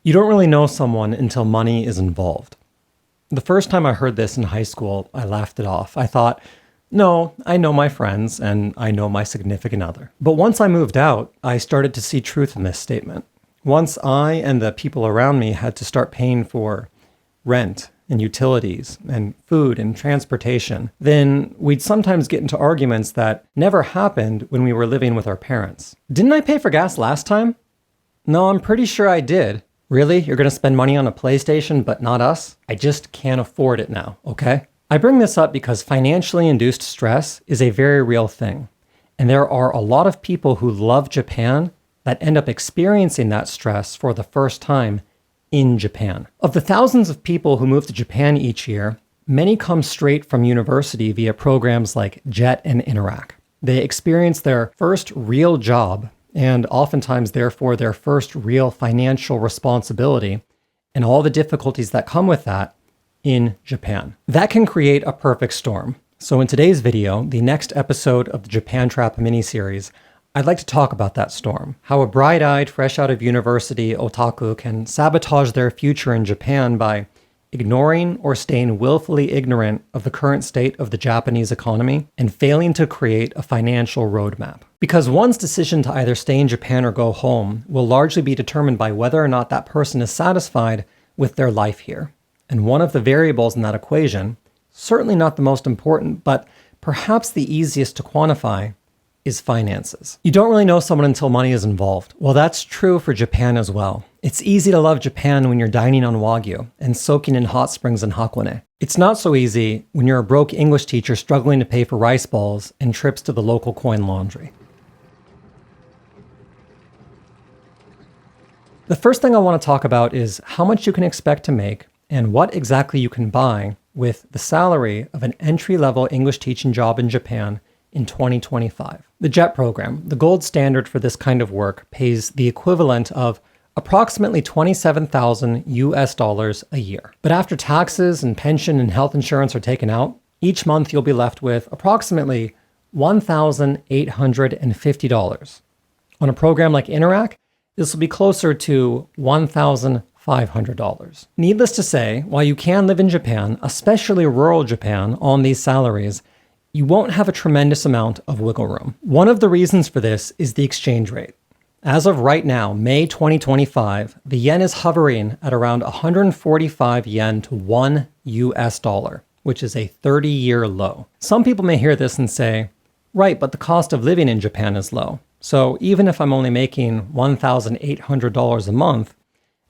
You don't really know someone until money is involved. The first time I heard this in high school, I laughed it off. I thought, no, I know my friends and I know my significant other. But once I moved out, I started to see truth in this statement. Once I and the people around me had to start paying for rent and utilities and food and transportation, then we'd sometimes get into arguments that never happened when we were living with our parents. Didn't I pay for gas last time? No, I'm pretty sure I did. Really? You're going to spend money on a PlayStation, but not us? I just can't afford it now, okay? I bring this up because financially induced stress is a very real thing. And there are a lot of people who love Japan that end up experiencing that stress for the first time in Japan. Of the thousands of people who move to Japan each year, many come straight from university via programs like JET and Interac. They experience their first real job and oftentimes, therefore, their first real financial responsibility and all the difficulties that come with that in Japan. That can create a perfect storm. So in today's video, the next episode of the Japan Trap miniseries, I'd like to talk about that storm, how a bright-eyed, fresh out of university otaku can sabotage their future in Japan by ignoring or staying willfully ignorant of the current state of the Japanese economy and failing to create a financial roadmap. Because one's decision to either stay in Japan or go home will largely be determined by whether or not that person is satisfied with their life here. And one of the variables in that equation, certainly not the most important, but perhaps the easiest to quantify, is finances. You don't really know someone until money is involved. Well, that's true for Japan as well. It's easy to love Japan when you're dining on Wagyu and soaking in hot springs in Hakone. It's not so easy when you're a broke English teacher struggling to pay for rice balls and trips to the local coin laundry. The first thing I want to talk about is how much you can expect to make and what exactly you can buy with the salary of an entry-level English teaching job in Japan in 2025. The JET program, the gold standard for this kind of work, pays the equivalent of approximately $27,000 a year. But after taxes and pension and health insurance are taken out, each month you'll be left with approximately $1,850. On a program like Interac, this will be closer to $1,500. Needless to say, while you can live in Japan, especially rural Japan, on these salaries, you won't have a tremendous amount of wiggle room. One of the reasons for this is the exchange rate. As of right now, May 2025, the yen is hovering at around 145 yen to $1 US, which is a 30-year low. Some people may hear this and say, right, but the cost of living in Japan is low. So even if I'm only making $1,800 a month,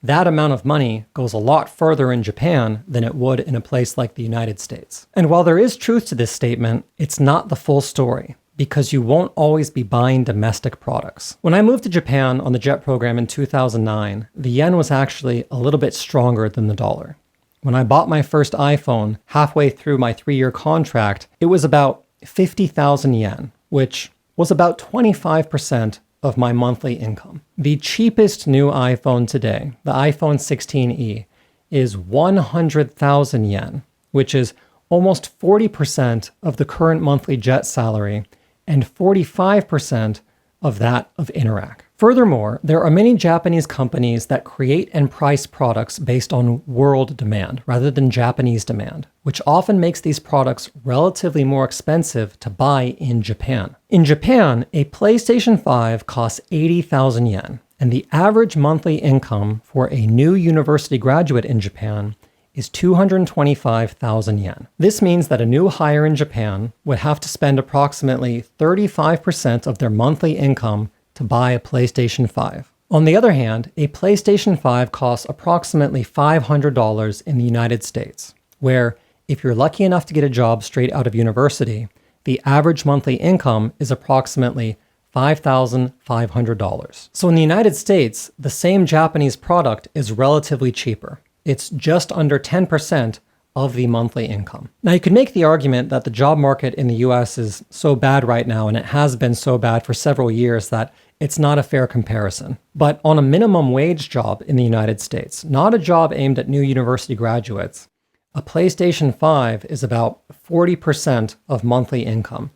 that amount of money goes a lot further in Japan than it would in a place like the United States. And while there is truth to this statement, it's not the full story, because you won't always be buying domestic products. When I moved to Japan on the JET program in 2009, the yen was actually a little bit stronger than the dollar. When I bought my first iPhone halfway through my 3-year contract, it was about 50,000 yen, which was about 25% of my monthly income. The cheapest new iPhone today, the iPhone 16e, is 100,000 yen, which is almost 40% of the current monthly JET salary and 45% of that of Interac. Furthermore, there are many Japanese companies that create and price products based on world demand rather than Japanese demand, which often makes these products relatively more expensive to buy in Japan. In Japan, a PlayStation 5 costs 80,000 yen, and the average monthly income for a new university graduate in Japan is 225,000 yen. This means that a new hire in Japan would have to spend approximately 35% of their monthly income to buy a PlayStation 5. On the other hand, a PlayStation 5 costs approximately $500 in the United States, where if you're lucky enough to get a job straight out of university, the average monthly income is approximately $5,500. So in the United States, the same Japanese product is relatively cheaper. It's just under 10% of the monthly income. Now, you could make the argument that the job market in the US is so bad right now, and it has been so bad for several years, that it's not a fair comparison. But on a minimum wage job in the United States, not a job aimed at new university graduates, a PlayStation 5 is about 40% of monthly income,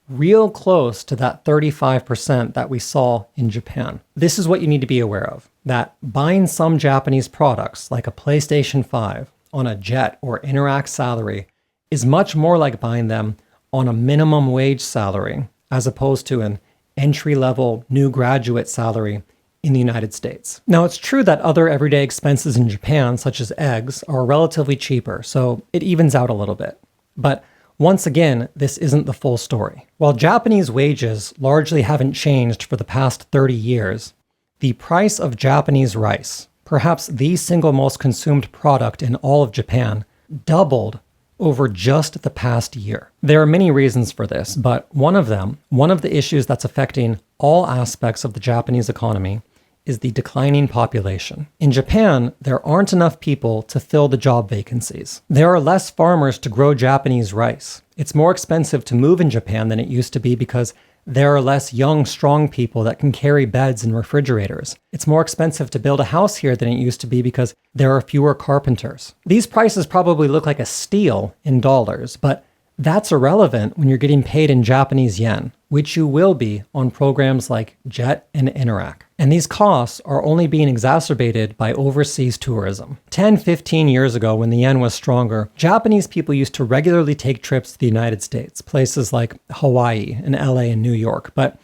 real close to that 35% that we saw in Japan. This is what you need to be aware of, that buying some Japanese products like a PlayStation 5 on a Jet or Interac salary is much more like buying them on a minimum wage salary as opposed to an entry-level new graduate salary in the United States. Now, it's true that other everyday expenses in Japan, such as eggs, are relatively cheaper, so it evens out a little bit. But once again, this isn't the full story. While Japanese wages largely haven't changed for the past 30 years, the price of Japanese rice, perhaps the single most consumed product in all of Japan, doubled over just the past year. There are many reasons for this, but one of the issues that's affecting all aspects of the Japanese economy is the declining population. In Japan, there aren't enough people to fill the job vacancies. There are less farmers to grow Japanese rice. It's more expensive to move in Japan than it used to be because there are less young, strong people that can carry beds and refrigerators. It's more expensive to build a house here than it used to be because there are fewer carpenters. These prices probably look like a steal in dollars, but that's irrelevant when you're getting paid in Japanese yen, which you will be on programs like Jet and Interac. And these costs are only being exacerbated by overseas tourism. 10, 15 years ago, when the yen was stronger, Japanese people used to regularly take trips to the United States, places like Hawaii and LA and New York. But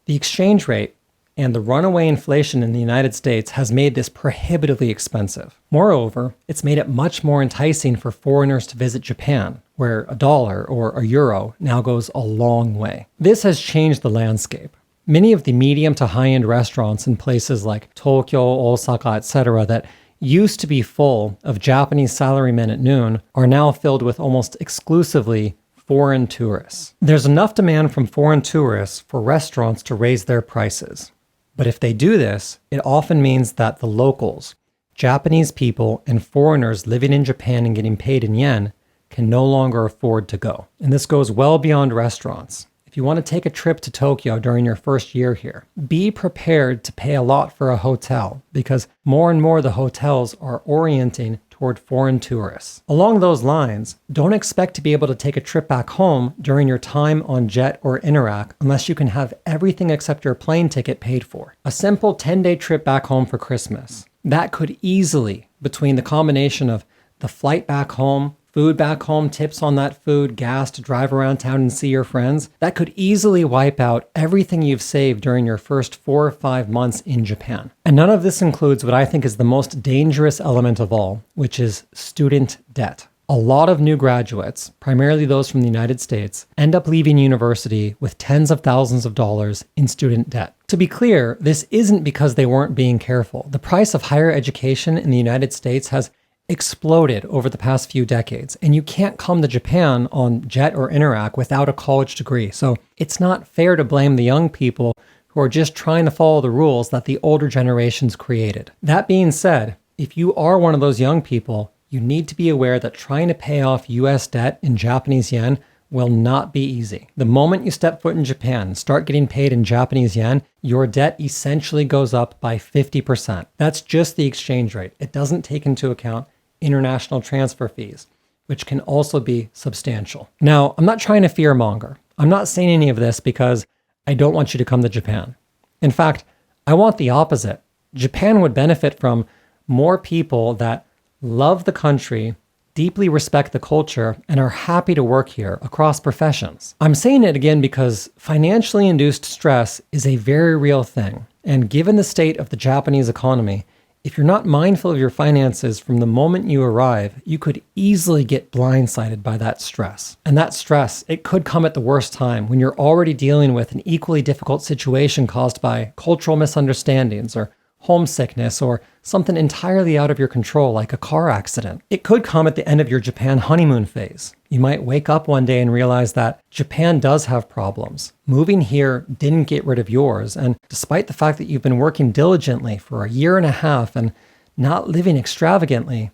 the exchange rate and the runaway inflation in the United States has made this prohibitively expensive. Moreover, it's made it much more enticing for foreigners to visit Japan, where a dollar or a euro now goes a long way. This has changed the landscape. Many of the medium to high-end restaurants in places like Tokyo, Osaka, etc. that used to be full of Japanese salarymen at noon are now filled with almost exclusively foreign tourists. There's enough demand from foreign tourists for restaurants to raise their prices. But if they do this, it often means that the locals, Japanese people and foreigners living in Japan and getting paid in yen, can no longer afford to go. And this goes well beyond restaurants. If you want to take a trip to Tokyo during your first year here, be prepared to pay a lot for a hotel because more and more the hotels are orienting toward foreign tourists. Along those lines, don't expect to be able to take a trip back home during your time on Jet or Interac unless you can have everything except your plane ticket paid for. A simple 10-day trip back home for Christmas. That could easily, between the combination of the flight back home, food back home, tips on that food, gas to drive around town and see your friends, that could easily wipe out everything you've saved during your first 4 or 5 months in Japan. And none of this includes what I think is the most dangerous element of all, which is student debt. A lot of new graduates, primarily those from the United States, end up leaving university with tens of thousands of dollars in student debt. To be clear, this isn't because they weren't being careful. The price of higher education in the United States has exploded over the past few decades, and you can't come to Japan on Jet or Interac without a college degree. So it's not fair to blame the young people who are just trying to follow the rules that the older generations created. That being said, if you are one of those young people, you need to be aware that trying to pay off US debt in Japanese yen will not be easy. The moment you step foot in Japan and start getting paid in Japanese yen, your debt essentially goes up by 50%. That's just the exchange rate. It doesn't take into account international transfer fees, which can also be substantial. Now, I'm not trying to fearmonger. I'm not saying any of this because I don't want you to come to Japan. In fact, I want the opposite. Japan would benefit from more people that love the country, deeply respect the culture, and are happy to work here across professions. I'm saying it again because financially induced stress is a very real thing. And given the state of the Japanese economy, if you're not mindful of your finances from the moment you arrive, you could easily get blindsided by that stress. And that stress, it could come at the worst time when you're already dealing with an equally difficult situation caused by cultural misunderstandings or homesickness or something entirely out of your control like a car accident. It could come at the end of your Japan honeymoon phase. You might wake up one day and realize that Japan does have problems. Moving here didn't get rid of yours, and despite the fact that you've been working diligently for a year and a half and not living extravagantly,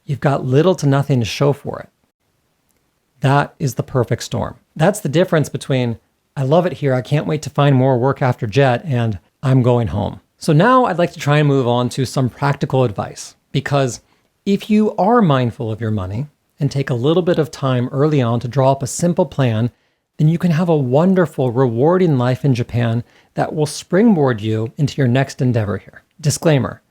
you've got little to nothing to show for it. That is the perfect storm. That's the difference between, I love it here, I can't wait to find more work after Jet, and I'm going home. So now I'd like to try and move on to some practical advice, because if you are mindful of your money and take a little bit of time early on to draw up a simple plan, then you can have a wonderful, rewarding life in Japan that will springboard you into your next endeavor here. Disclaimer,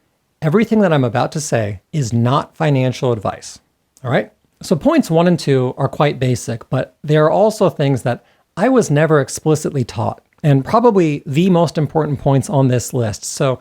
everything that I'm about to say is not financial advice. All right? So points 1 and 2 are quite basic, but they are also things that I was never explicitly taught, and probably the most important points on this list. So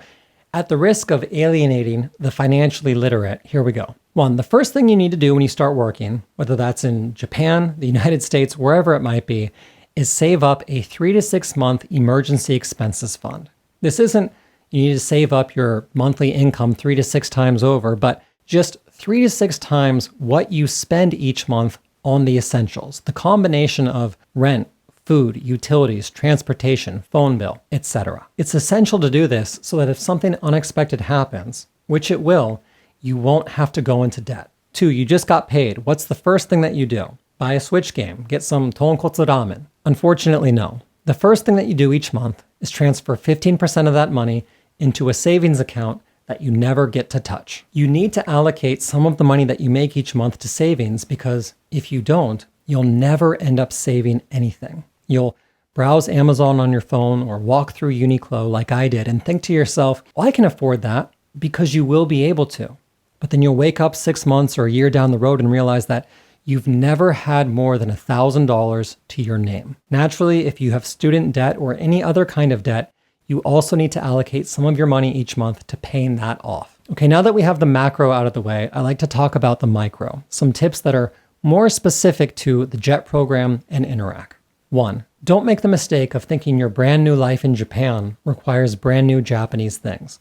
at the risk of alienating the financially literate, here we go. 1, the first thing you need to do when you start working, whether that's in Japan, the United States, wherever it might be, is save up a 3 to 6 month emergency expenses fund. This isn't you need to save up your monthly income 3 to 6 times over, but just 3 to 6 times what you spend each month on the essentials, the combination of rent, food, utilities, transportation, phone bill, etc. It's essential to do this so that if something unexpected happens, which it will, you won't have to go into debt. 2, you just got paid. What's the first thing that you do? Buy a Switch game, get some tonkotsu ramen. Unfortunately, no. The first thing that you do each month is transfer 15% of that money into a savings account that you never get to touch. You need to allocate some of the money that you make each month to savings because if you don't, you'll never end up saving anything. You'll browse Amazon on your phone or walk through Uniqlo like I did and think to yourself, well, I can afford that because you will be able to. But then you'll wake up 6 months or a year down the road and realize that you've never had more than $1,000 to your name. Naturally, if you have student debt or any other kind of debt, you also need to allocate some of your money each month to paying that off. Okay, now that we have the macro out of the way, I like to talk about the micro, some tips that are more specific to the JET program and Interac. 1, don't make the mistake of thinking your brand new life in Japan requires brand new Japanese things.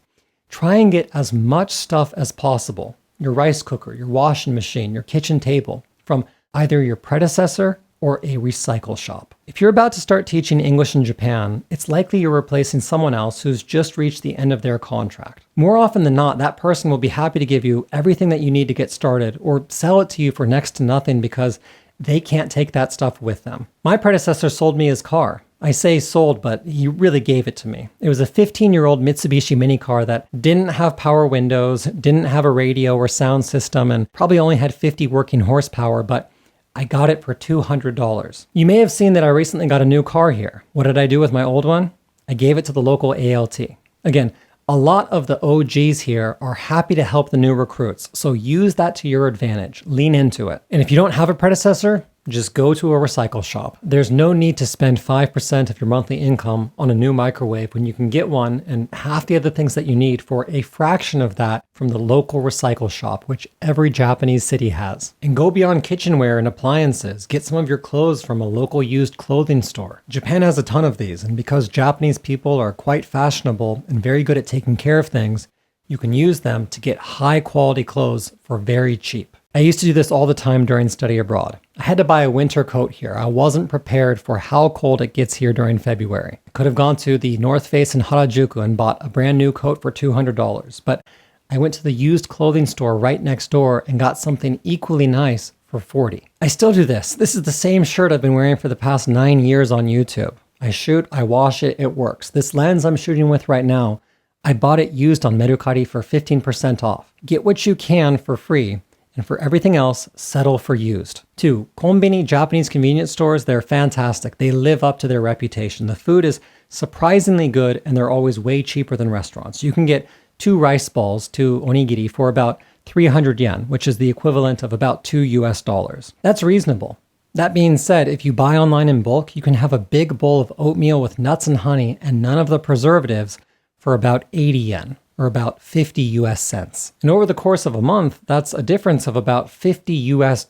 Try and get as much stuff as possible, your rice cooker, your washing machine, your kitchen table, from either your predecessor or a recycle shop. If you're about to start teaching English in Japan, it's likely you're replacing someone else who's just reached the end of their contract. More often than not, that person will be happy to give you everything that you need to get started or sell it to you for next to nothing because they can't take that stuff with them. My predecessor sold me his car. I say sold, but he really gave it to me. It was a 15-year-old Mitsubishi mini car that didn't have power windows, didn't have a radio or sound system, and probably only had 50 working horsepower, but I got it for $200. You may have seen that I recently got a new car here. What did I do with my old one? I gave it to the local ALT. Again, a lot of the OGs here are happy to help the new recruits, so use that to your advantage. Lean into it. And if you don't have a predecessor, just go to a recycle shop. There's no need to spend 5% of your monthly income on a new microwave when you can get one and half the other things that you need for a fraction of that from the local recycle shop, which every Japanese city has. And go beyond kitchenware and appliances. Get some of your clothes from a local used clothing store. Japan has a ton of these, and because Japanese people are quite fashionable and very good at taking care of things, you can use them to get high quality clothes for very cheap. I used to do this all the time during study abroad. I had to buy a winter coat here. I wasn't prepared for how cold it gets here during February. I could have gone to the North Face in Harajuku and bought a brand new coat for $200, but I went to the used clothing store right next door and got something equally nice for $40. I still do this. This is the same shirt I've been wearing for the past 9 years on YouTube. I shoot, I wash it, it works. This lens I'm shooting with right now, I bought it used on Mercari for 15% off. Get what you can for free. And for everything else, settle for used. 2, conbini Japanese convenience stores, they're fantastic. They live up to their reputation. The food is surprisingly good and they're always way cheaper than restaurants. You can get 2 rice balls, 2 onigiri, for about 300 yen, which is the equivalent of about $2. That's reasonable. That being said, if you buy online in bulk, you can have a big bowl of oatmeal with nuts and honey and none of the preservatives for about 80 yen. Or about 50 US cents. And over the course of a month, that's a difference of about $50 US.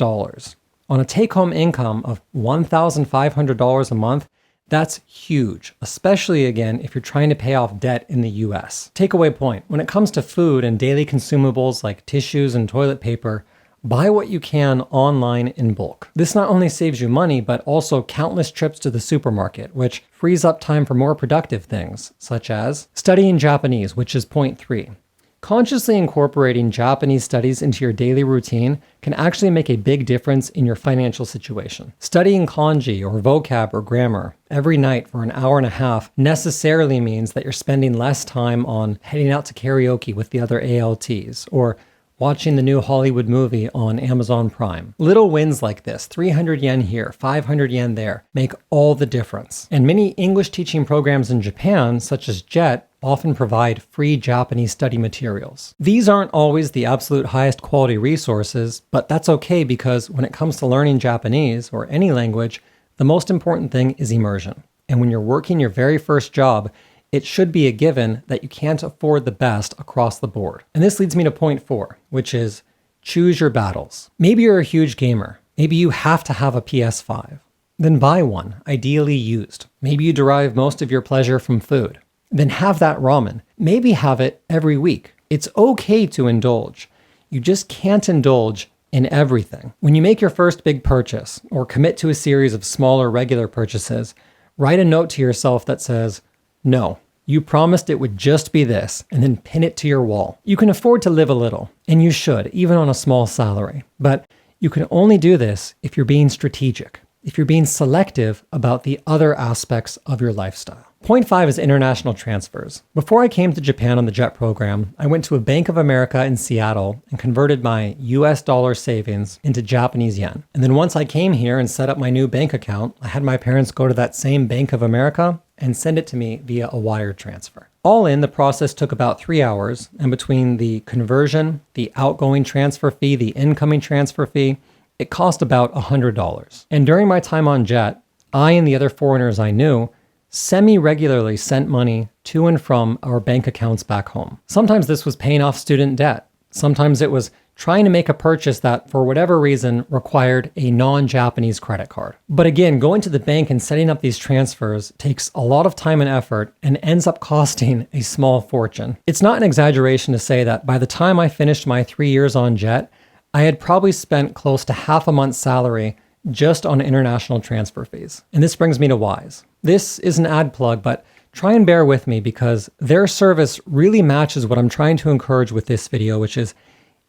On a take-home income of $1,500 a month, that's huge, especially again if you're trying to pay off debt in the US. Takeaway point, when it comes to food and daily consumables like tissues and toilet paper, buy what you can online in bulk. This not only saves you money, but also countless trips to the supermarket, which frees up time for more productive things, such as studying Japanese, which is point 3. Consciously incorporating Japanese studies into your daily routine can actually make a big difference in your financial situation. Studying kanji or vocab or grammar every night for an hour and a half necessarily means that you're spending less time on heading out to karaoke with the other ALTs, or watching the new Hollywood movie on Amazon Prime. Little wins like this, 300 yen here, 500 yen there, make all the difference. And many English teaching programs in Japan, such as JET, often provide free Japanese study materials. These aren't always the absolute highest quality resources, but that's okay because when it comes to learning Japanese or any language, the most important thing is immersion. And when you're working your very first job, it should be a given that you can't afford the best across the board. And this leads me to point 4, which is choose your battles. Maybe you're a huge gamer. Maybe you have to have a PS5. Then buy one, ideally used. Maybe you derive most of your pleasure from food. Then have that ramen. Maybe have it every week. It's okay to indulge. You just can't indulge in everything. When you make your first big purchase or commit to a series of smaller regular purchases, write a note to yourself that says, no, you promised it would just be this, and then pin it to your wall. You can afford to live a little, and you should, even on a small salary. But you can only do this if you're being strategic, if you're being selective about the other aspects of your lifestyle. Point 5 is international transfers. Before I came to Japan on the JET program, I went to a Bank of America in Seattle and converted my US dollar savings into Japanese yen. And then once I came here and set up my new bank account, I had my parents go to that same Bank of America and send it to me via a wire transfer. All in, the process took about 3 hours, and between the conversion, the outgoing transfer fee, the incoming transfer fee, it cost about $100. And during my time on JET, I and the other foreigners I knew semi-regularly sent money to and from our bank accounts back home. Sometimes this was paying off student debt. Sometimes it was trying to make a purchase that, for whatever reason, required a non-Japanese credit card. But again, going to the bank and setting up these transfers takes a lot of time and effort and ends up costing a small fortune. It's not an exaggeration to say that by the time I finished my 3 years on JET, I had probably spent close to half a month's salary just on international transfer fees. And this brings me to Wise. This is an ad plug, but try and bear with me because their service really matches what I'm trying to encourage with this video, which is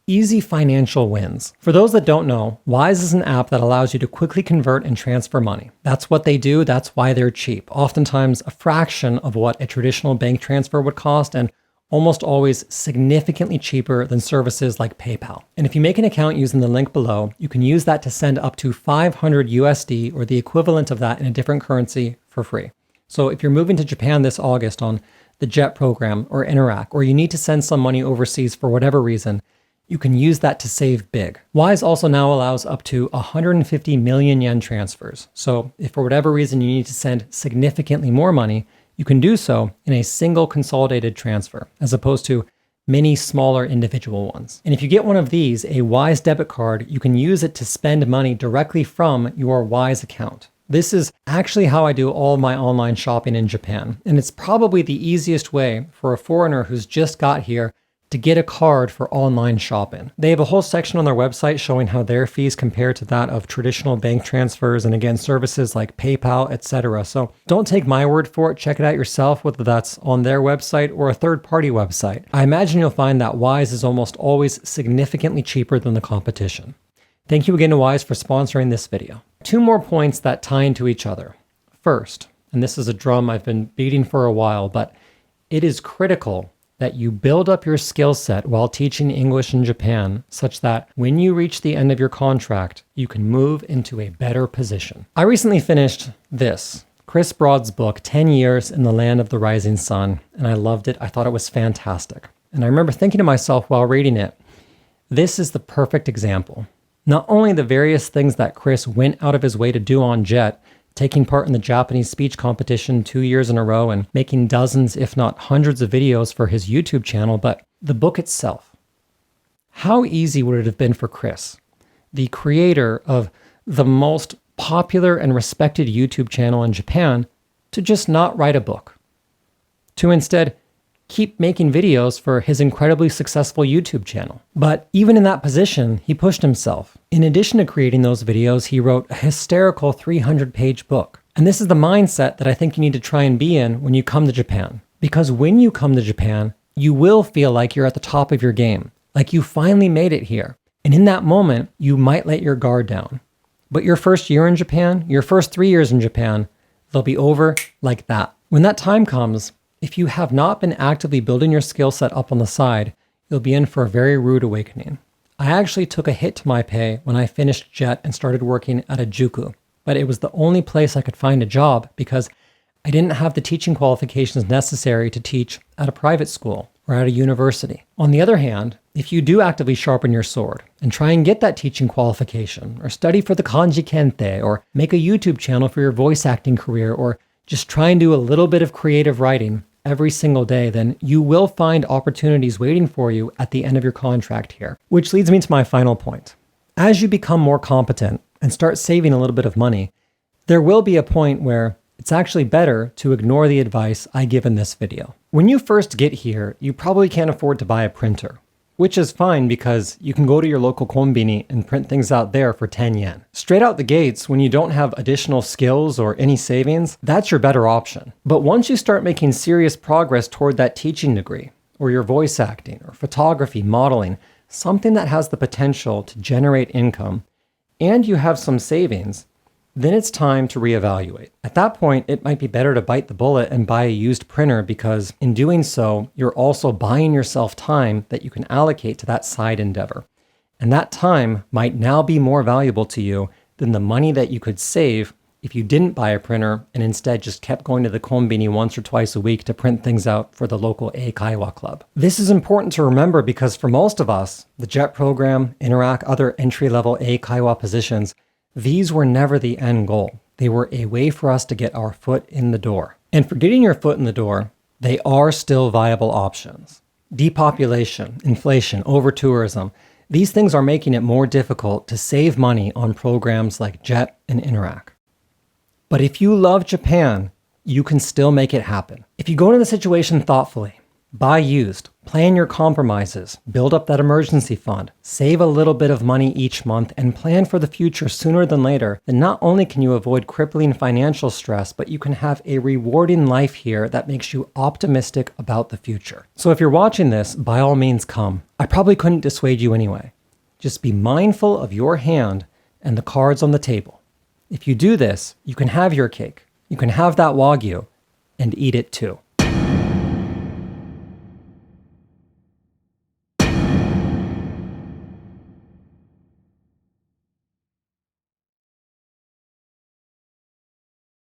easy financial wins. For those that don't know, Wise is an app that allows you to quickly convert and transfer money. That's what they do. That's why they're cheap. Oftentimes a fraction of what a traditional bank transfer would cost, and almost always significantly cheaper than services like PayPal. And if you make an account using the link below, you can use that to send up to 500 USD or the equivalent of that in a different currency for free. So if you're moving to Japan this August on the JET program or Interac, or you need to send some money overseas for whatever reason, you can use that to save big. Wise also now allows up to 150 million yen transfers. So if for whatever reason you need to send significantly more money, you can do so in a single consolidated transfer, as opposed to many smaller individual ones. And if you get one of these, a Wise debit card, you can use it to spend money directly from your Wise account. This is actually how I do all of my online shopping in Japan. And it's probably the easiest way for a foreigner who's just got here to get a card for online shopping. They have a whole section on their website showing how their fees compare to that of traditional bank transfers and again, services like PayPal, etc. So don't take my word for it. Check it out yourself, whether that's on their website or a third-party website. I imagine you'll find that Wise is almost always significantly cheaper than the competition. Thank you again to Wise for sponsoring this video. 2 more points that tie into each other. First, and this is a drum I've been beating for a while, but it is critical that you build up your skill set while teaching English in Japan such that when you reach the end of your contract, you can move into a better position. I recently finished this, Chris Broad's book, 10 Years in the Land of the Rising Sun, and I loved it. I thought it was fantastic. And I remember thinking to myself while reading it, this is the perfect example. Not only the various things that Chris went out of his way to do on JET, taking part in the Japanese speech competition 2 years in a row and making dozens, if not hundreds of videos for his YouTube channel, but the book itself. How easy would it have been for Chris, the creator of the most popular and respected YouTube channel in Japan, to just not write a book, to instead keep making videos for his incredibly successful YouTube channel. But even in that position, he pushed himself. In addition to creating those videos, he wrote a hysterical 300-page book. And this is the mindset that I think you need to try and be in when you come to Japan. Because when you come to Japan, you will feel like you're at the top of your game, like you finally made it here. And in that moment, you might let your guard down. But your first year in Japan, your first 3 years in Japan, they'll be over like that. When that time comes, if you have not been actively building your skill set up on the side, you'll be in for a very rude awakening. I actually took a hit to my pay when I finished JET and started working at a juku, but it was the only place I could find a job because I didn't have the teaching qualifications necessary to teach at a private school or at a university. On the other hand, if you do actively sharpen your sword and try and get that teaching qualification, or study for the kanji kente, or make a YouTube channel for your voice acting career, or just try and do a little bit of creative writing every single day, then you will find opportunities waiting for you at the end of your contract here. Which leads me to my final point. As you become more competent and start saving a little bit of money, there will be a point where it's actually better to ignore the advice I give in this video. When you first get here, you probably can't afford to buy a printer, which is fine because you can go to your local conbini and print things out there for 10 yen. Straight out the gates, when you don't have additional skills or any savings, that's your better option. But once you start making serious progress toward that teaching degree, or your voice acting, or photography, modeling, something that has the potential to generate income, and you have some savings, then it's time to reevaluate. At that point, it might be better to bite the bullet and buy a used printer because in doing so, you're also buying yourself time that you can allocate to that side endeavor. And that time might now be more valuable to you than the money that you could save if you didn't buy a printer and instead just kept going to the konbini once or twice a week to print things out for the local eikaiwa club. This is important to remember because for most of us, the JET program, Interac, other entry-level eikaiwa positions, these were never the end goal. They were a way for us to get our foot in the door. And for getting your foot in the door, they are still viable options. Depopulation, inflation, over-tourism, these things are making it more difficult to save money on programs like JET and Interac. But if you love Japan, you can still make it happen. If you go into the situation thoughtfully, buy used, plan your compromises, build up that emergency fund, save a little bit of money each month, and plan for the future sooner than later, then not only can you avoid crippling financial stress, but you can have a rewarding life here that makes you optimistic about the future. So if you're watching this, by all means come. I probably couldn't dissuade you anyway. Just be mindful of your hand and the cards on the table. If you do this, you can have your cake, you can have that wagyu, and eat it too.